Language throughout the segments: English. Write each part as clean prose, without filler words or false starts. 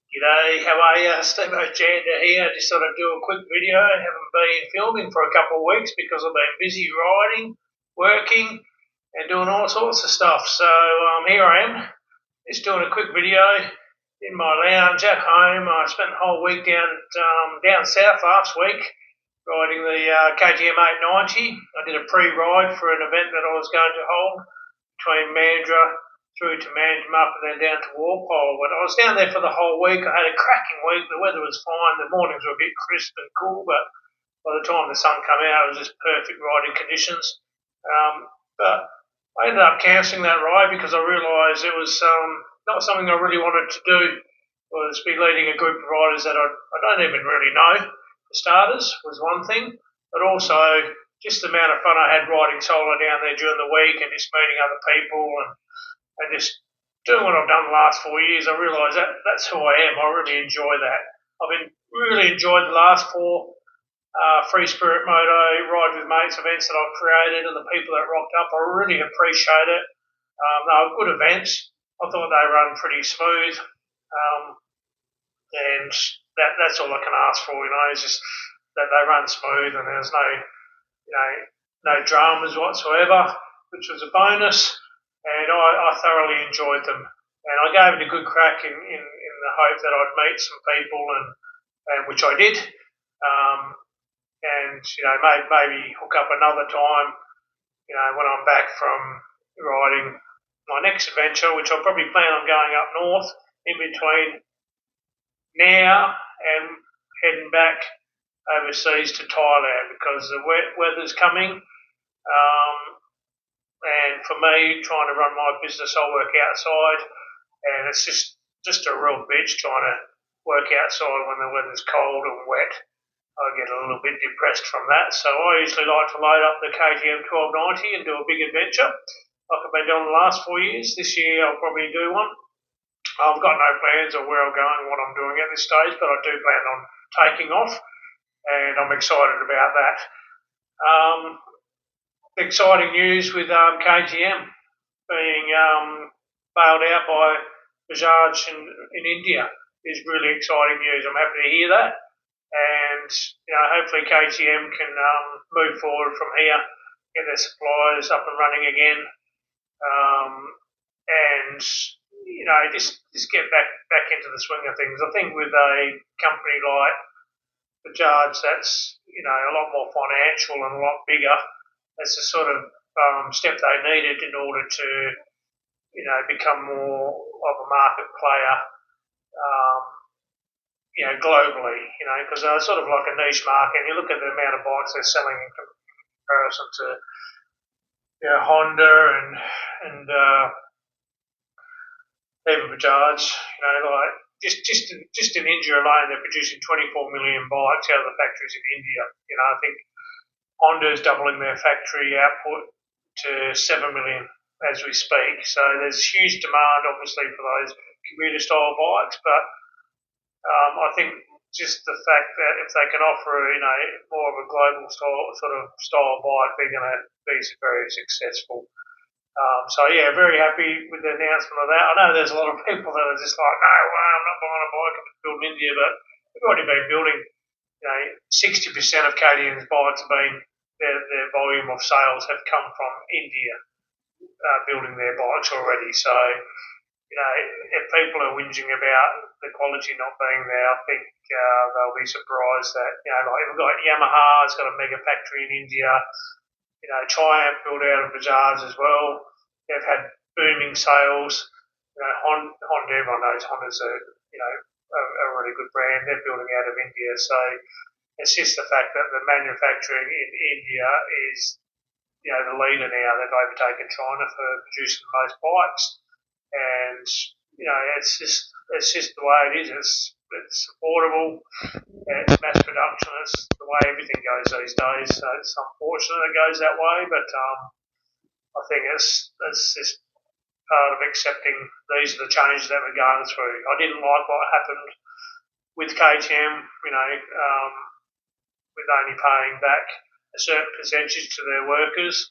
G'day, how are you? Stevo Djanda here. Just thought I'd do a quick video. I haven't been filming for a couple of weeks because I've been busy riding, working, and doing all sorts of stuff. So here I am, just doing a quick video in my lounge at home. I spent the whole week down south last week riding the KTM 890. I did a pre-ride for an event that I was going to hold between Mandurah through to Manjimup and then down to Walpole. But I was down there for the whole week. I had a cracking week. The weather was fine. The mornings were a bit crisp and cool, but by the time the sun came out, it was just perfect riding conditions. But I ended up cancelling that ride because I realised it was not something I really wanted to do. Was be leading a group of riders that I don't even really know. For starters, was one thing, but also just the amount of fun I had riding solo down there during the week and just meeting other people and just doing what I've done the last 4 years. I realise that's who I am. I really enjoy that. I've been really enjoyed the last four Free Spirit Moto Ride with Mates events that I've created and the people that rocked up. I really appreciate it. They were good events. I thought they run pretty smooth. And that's all I can ask for, is just that they run smooth and there's no dramas whatsoever, which was a bonus. And I thoroughly enjoyed them. And I gave it a good crack in the hope that I'd meet some people, and which I did. And maybe hook up another time, when I'm back from riding my next adventure, which I'll probably plan on going up north in between now and heading back overseas to Thailand because the weather's coming. And for me, trying to run my business, I work outside, and it's just a real bitch trying to work outside when the weather's cold and wet. I get a little bit depressed from that, so I usually like to load up the KTM 1290 and do a big adventure, like I've been doing the last 4 years. This year I'll probably do one. I've got no plans of where I'm going and what I'm doing at this stage, but I do plan on taking off, and I'm excited about that. Exciting news with KTM being bailed out by Bajaj in India is really exciting news. I'm happy to hear that, and hopefully KTM can move forward from here, get their suppliers up and running again, and just get back into the swing of things. I think with a company like Bajaj, that's a lot more financial and a lot bigger. That's the sort of step they needed in order to become more of a market player, globally. Because they're sort of like a niche market. And you look at the amount of bikes they're selling in comparison to Honda and even Bajaj. Like just in India alone, they're producing 24 million bikes out of the factories in India. I think Honda's doubling their factory output to 7 million as we speak. So there's huge demand, obviously, for those commuter style bikes. But I think just the fact that if they can offer, more of a global style bike, they're going to be very successful. Very happy with the announcement of that. I know there's a lot of people that are just like, no, I'm not buying a bike to build in India, but they've already been building. 60% of KTM's bikes have been their volume of sales have come from India, building their bikes already. So, if people are whinging about the quality not being there, I think they'll be surprised that like we've got Yamaha's got a mega factory in India. Triumph built out of Bajaj as well. They've had booming sales. Honda, everyone knows Honda's a really good brand. They're building out of India. So it's just the fact that the manufacturing in India is, the leader now. They've overtaken China for producing the most bikes. And, it's just the way it is. It's affordable. It's mass production. It's the way everything goes these days. So it's unfortunate it goes that way, but I think it's just part of accepting these are the changes that we're going through. I didn't like what happened with KTM, with only paying back a certain percentage to their workers,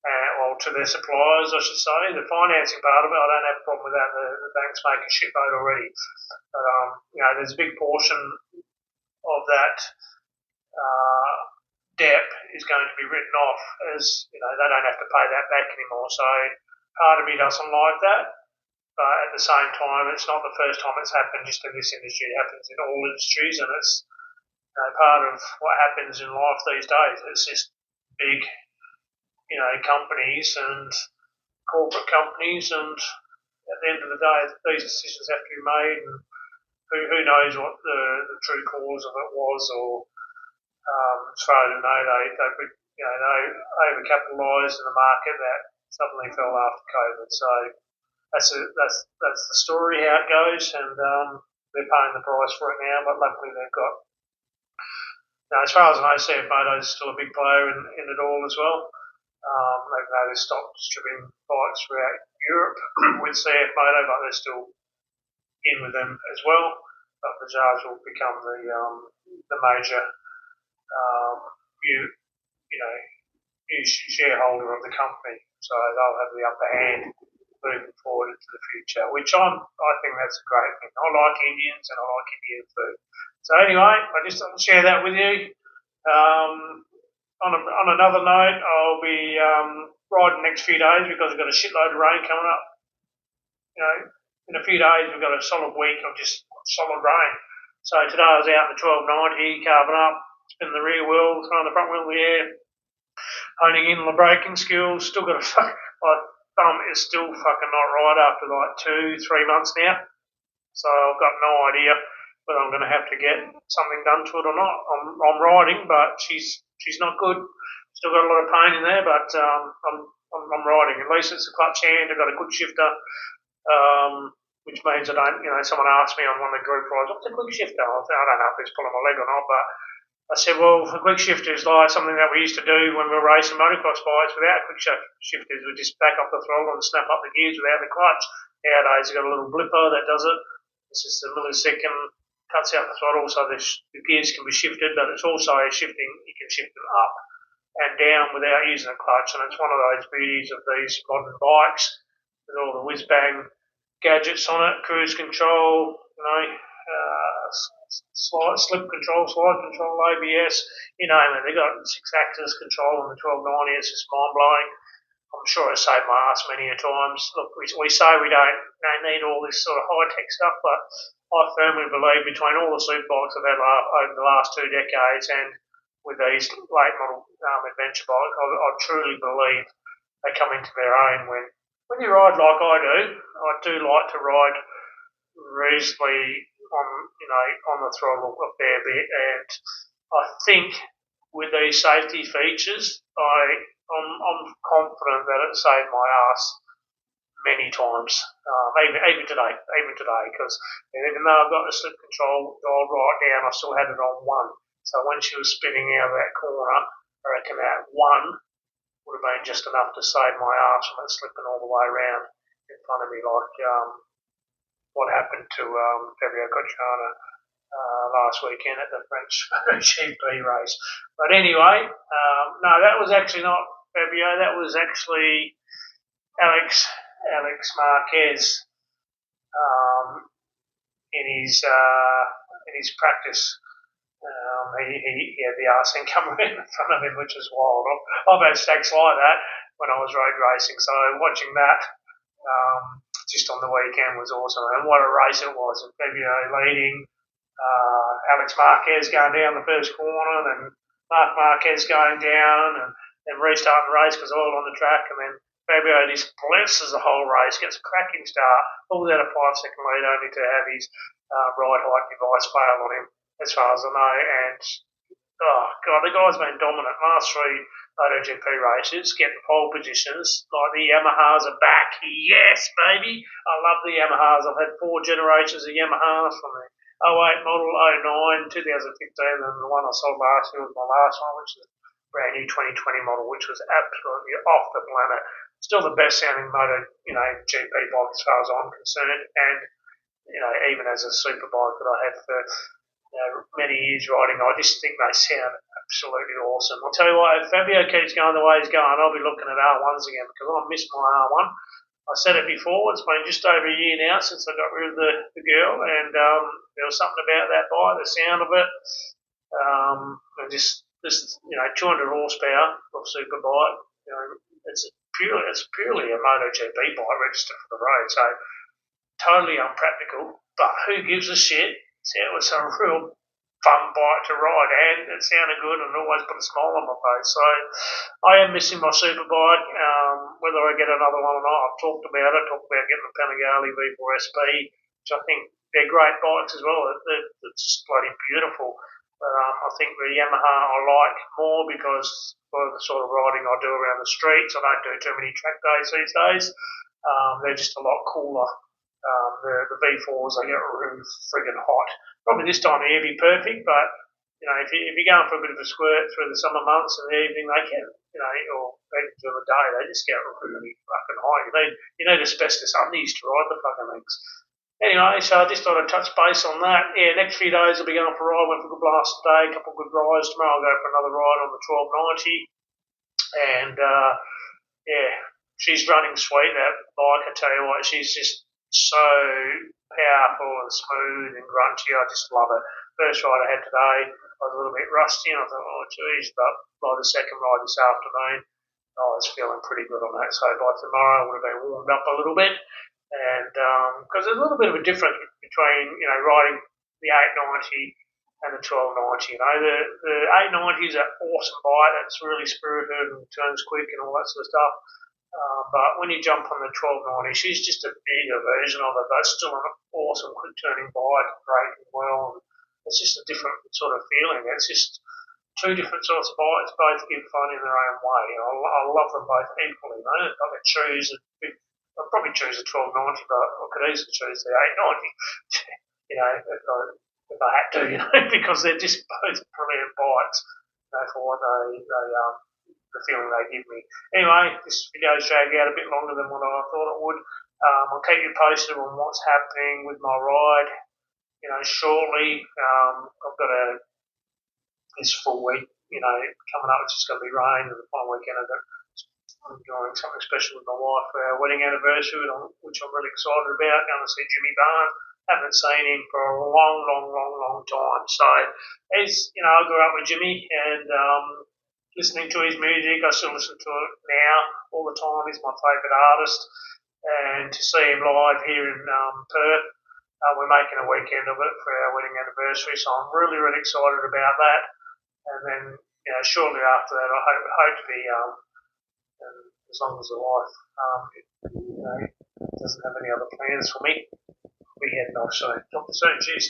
or to their suppliers, I should say. The financing part of it, I don't have a problem with that. The banks make a shitload already. But there's a big portion of that debt is going to be written off as, they don't have to pay that back anymore. So part of me doesn't like that. But at the same time, it's not the first time it's happened just in this industry. It happens in all industries, and it's part of what happens in life these days. It's just big, companies and corporate companies, and at the end of the day, these decisions have to be made. And who knows what the true cause of it was, or as far as I know, they overcapitalised in the market that suddenly fell after COVID. So that's the story how it goes, and they're paying the price for it now. But luckily they've got. As far as I know, CF Moto is still a big player in it all as well. Even though they've stopped distributing bikes throughout Europe with CF Moto, but they're still in with them as well. But Bajaj will become the major new shareholder of the company, so they'll have the upper hand moving forward into the future. Which I think that's a great thing. I like Indians and I like Indian food. So anyway, I just thought I'd share that with you. On another note, I'll be riding the next few days because I've got a shitload of rain coming up. In a few days we've got a solid week of just solid rain. So today I was out in the 1290, carving up, spinning the rear wheel, throwing the front wheel in the air, honing in on the braking skills. Still got my thumb is still fucking not right after like 2-3 months now. So I've got no idea whether I'm going to have to get something done to it or not. I'm riding, but she's not good. Still got a lot of pain in there, but I'm riding. At least it's a clutch hand. I've got a good shifter, which means I don't. Someone asked me on one of the group rides, "What's a quick shifter?" I don't know if it's pulling my leg or not, but I said, well, a quick shifter is like something that we used to do when we were racing motocross bikes without quick shifters. We just back off the throttle and snap up the gears without the clutch. Nowadays, you've got a little blipper that does it. It's just a millisecond, cuts out the throttle so the gears can be shifted, but it's also shifting. You can shift them up and down without using a clutch, and it's one of those beauties of these modern bikes with all the whiz-bang gadgets on it, cruise control, slip control, slide control, ABS, you name it. They've got 6-axis control on the 1290. It's just mind-blowing. I'm sure it saved my ass many a times. Look, we say we don't need all this sort of high-tech stuff, but I firmly believe between all the super bikes I've had over the last 2 decades and with these late model adventure bikes, I truly believe they come into their own when you ride like I do. I do like to ride reasonably on the throttle a fair bit, and I think with these safety features, I'm confident that it saved my ass many times, even today, because even though I've got the slip control dialed right down, I still had it on 1. So when she was spinning out of that corner, I reckon that 1 would have been just enough to save my ass from it slipping all the way around in front of me, like what happened to Fabio Cocciano last weekend at the French GP race. But anyway, no, that was actually not Fabio. That was actually Alex Marquez in his practice. He had the arse come in front of him, which was wild. I've had stacks like that when I was road racing, so watching that just on the weekend was awesome. And what a race it was. And Fabio leading, Alex Marquez going down the first corner, then Mark Marquez going down, and then restarting the race because they're all on the track, and then Fabio just blesses the whole race, gets a cracking start, pulls out a 5-second lead only to have his ride height device fail on him, as far as I know. And oh god, the guy's been dominant. Last 3 MotoGP races, getting pole positions. Like the Yamahas are back. Yes, baby. I love the Yamahas. I've had 4 generations of Yamahas from the 08 model, 09, 2015, and the one I sold last year was my last one, which is a brand new 2020 model, which was absolutely off the planet. Still the best sounding Moto, GP bike as far as I'm concerned, and even as a super bike that I had for many years riding, I just think they sound absolutely awesome. I'll tell you what, if Fabio keeps going the way he's going, I'll be looking at R1s again because I miss my R1. I said it before, it's been just over a year now since I got rid of the girl, and there was something about that bike, the sound of it, and just 200 horsepower of super bike. It's purely a MotoGP bike registered for the road, so totally unpractical. But who gives a shit? So it was a real fun bike to ride, and it sounded good, and it always put a smile on my face. So I am missing my super bike. Whether I get another one or not, I've talked about it. Talked about getting the Panigale V4SP, which I think they're great bikes as well. It's just bloody beautiful. I think the Yamaha I like more because of the sort of riding I do around the streets. I don't do too many track days these days. They're just a lot cooler. The V4s, they get really friggin' hot. Probably this time of year be perfect, but if you're going for a bit of a squirt through the summer months and the evening, they can, or even during the day, they just get really fucking hot. You need asbestos undies to ride the fucking things. Anyway, so I just thought I'd touch base on that. Yeah, next few days I'll be going for a ride. Went for a good blast today, a couple of good rides. Tomorrow I'll go for another ride on the 1290. And yeah, she's running sweet, that bike. I tell you what, she's just so powerful and smooth and grungy. I just love it. First ride I had today, I was a little bit rusty, and I thought, oh, geez, but by the second ride this afternoon, I was feeling pretty good on that. So by tomorrow, I would have been warmed up a little bit. And because there's a little bit of a difference between, riding the 890 and the 1290. The 890 is an awesome bike. It's really spirited and turns quick and all that sort of stuff. But when you jump on the 1290, she's just a bigger version of it, but it's still an awesome quick turning bike, braking well. And it's just a different sort of feeling. It's just two different sorts of bikes, both give fun in their own way. I love them both equally. I'd probably choose the 1290, but I could easily choose the 890. If I had to, because they're just both brilliant bikes. For what the feeling they give me. Anyway, this video's dragged out a bit longer than what I thought it would. I'll keep you posted on what's happening with my ride. Shortly. I've got this full week, coming up. It's just going to be rain, and the final weekend I'm doing something special with my wife for our wedding anniversary, which I'm really excited about. Going to see Jimmy Barnes. Haven't seen him for a long time. So, I grew up with Jimmy, and listening to his music, I still listen to it now all the time. He's my favourite artist, and to see him live here in Perth, we're making a weekend of it for our wedding anniversary. So I'm really excited about that. And then, shortly after that, I hope to be, as long as the wife, doesn't have any other plans for me, I'll be heading off soon. Talk to you soon. Cheers.